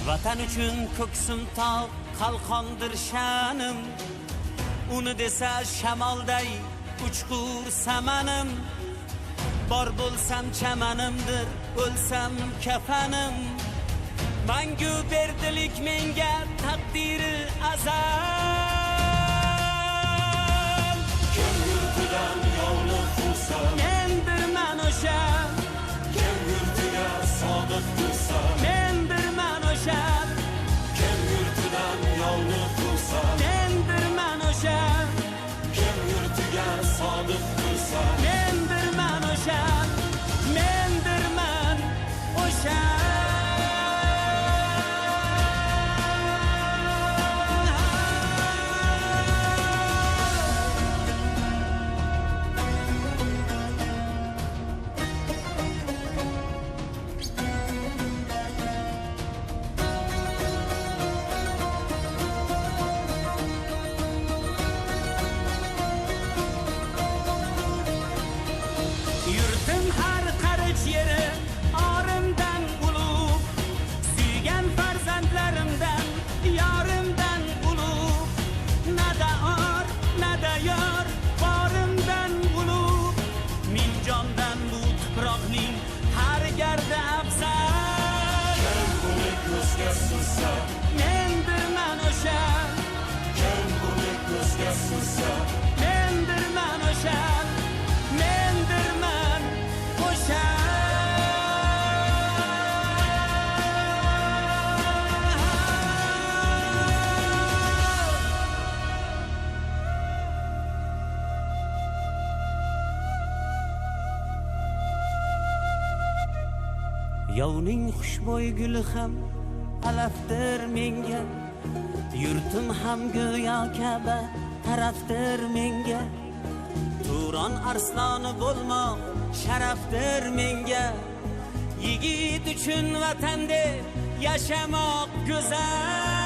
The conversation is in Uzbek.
Vatan uchun ko'ksim tog' qalqondir sha'nim, uni desa shamolday uchqur samanim. Bor bo'lsam chamanimdir, o'lsam kafanim. Mangu berdilik menga taqdiri azal. Kim yurtidan yovni quvsa, Mendirman o'sha, kim yurtiga sodiq tursa, mendirman o'sha, kim yurtidan yovni quvsa, mendirman o'sha, kim yurtiga sodiq tursa, mendirman o'sha, mendirman o'sha. Yurtim har qarich yeri orimdan ulug', suygan farzandlarimdan yorimdan ulug'. Nada or, nada yor, borimdan ulug'. Ming jondan bu tuproqning har gardi afzal. kim uni ko'zga sursa, Mendirman o'sha, kim uni ko'zga sursa, mendirman o'sha, mendirman o'sha. Yovning xushbo'y guli ham alafdir menga, yurtim ham go'yo Ka'ba tarafdir menga. Turon arsloni bo'lmoq sharafdir menga, yigit uchun vatanda yashamoq go'zal.